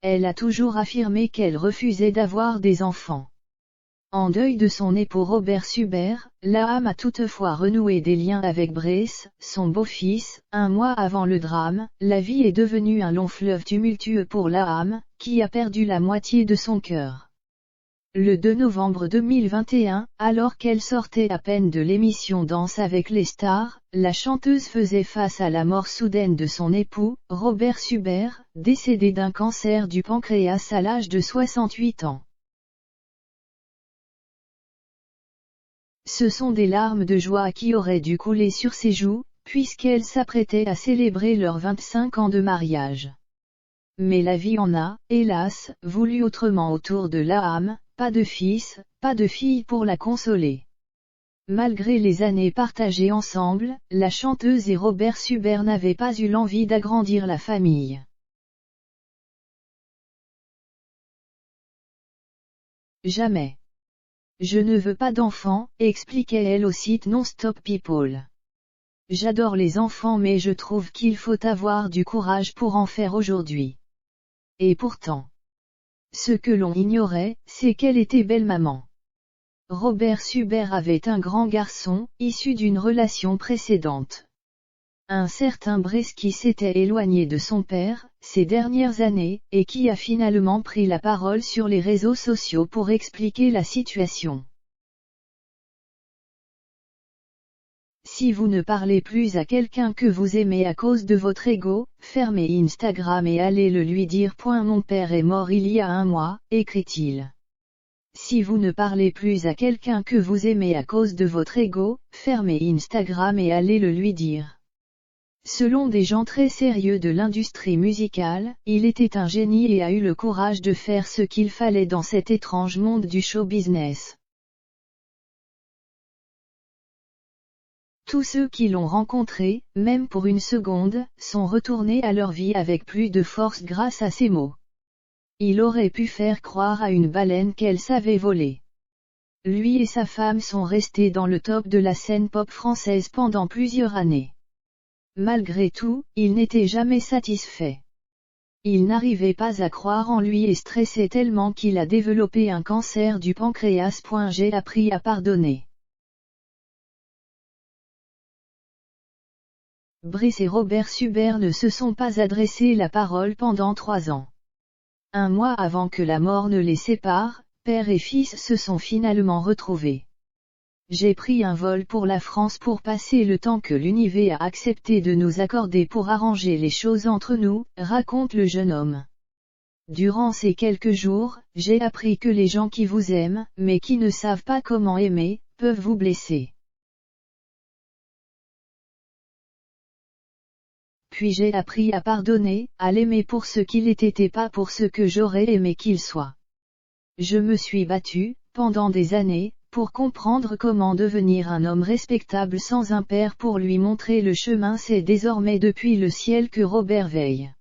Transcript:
Elle a toujours affirmé qu'elle refusait d'avoir des enfants. En deuil de son époux Robert Subert, Laham a toutefois renoué des liens avec Brace, son beau-fils. Un mois avant le drame, la vie est devenue un long fleuve tumultueux pour Laham, qui a perdu la moitié de son cœur. Le 2 novembre 2021, alors qu'elle sortait à peine de l'émission Danse avec les stars, la chanteuse faisait face à la mort soudaine de son époux, Robert Subert, décédé d'un cancer du pancréas à l'âge de 68 ans. Ce sont des larmes de joie qui auraient dû couler sur ses joues, puisqu'elle s'apprêtait à célébrer leurs 25 ans de mariage. Mais la vie en a, hélas, voulu autrement autour de Laham, pas de fils, pas de fille pour la consoler. Malgré les années partagées ensemble, la chanteuse et Robert Subert n'avaient pas eu l'envie d'agrandir la famille. Jamais. Je ne veux pas d'enfants, expliquait-elle au site Non-Stop People. J'adore les enfants mais je trouve qu'il faut avoir du courage pour en faire aujourd'hui. Et pourtant. Ce que l'on ignorait, c'est qu'elle était belle maman. Robert Subert avait un grand garçon, issu d'une relation précédente. Un certain Brace qui s'était éloigné de son père, ces dernières années, et qui a finalement pris la parole sur les réseaux sociaux pour expliquer la situation. Si vous ne parlez plus à quelqu'un que vous aimez à cause de votre ego, fermez Instagram et allez le lui dire. Mon père est mort il y a un mois, écrit-il. Si vous ne parlez plus à quelqu'un que vous aimez à cause de votre ego, fermez Instagram et allez le lui dire. Selon des gens très sérieux de l'industrie musicale, il était un génie et a eu le courage de faire ce qu'il fallait dans cet étrange monde du show business. Tous ceux qui l'ont rencontré, même pour une seconde, sont retournés à leur vie avec plus de force grâce à ces mots. Il aurait pu faire croire à une baleine qu'elle savait voler. Lui et sa femme sont restés dans le top de la scène pop française pendant plusieurs années. Malgré tout, il n'était jamais satisfait. Il n'arrivait pas à croire en lui et stressait tellement qu'il a développé un cancer du pancréas. J'ai appris à pardonner. Brace et Robert Subert ne se sont pas adressé la parole pendant 3 ans. Un mois avant que la mort ne les sépare, père et fils se sont finalement retrouvés. J'ai pris un vol pour la France pour passer le temps que l'univers a accepté de nous accorder pour arranger les choses entre nous, raconte le jeune homme. Durant ces quelques jours, j'ai appris que les gens qui vous aiment, mais qui ne savent pas comment aimer, peuvent vous blesser. Puis j'ai appris à pardonner, à l'aimer pour ce qu'il était et pas pour ce que j'aurais aimé qu'il soit. Je me suis battu, pendant des années, pour comprendre comment devenir un homme respectable sans un père pour lui montrer le chemin. C'est désormais depuis le ciel que Robert veille.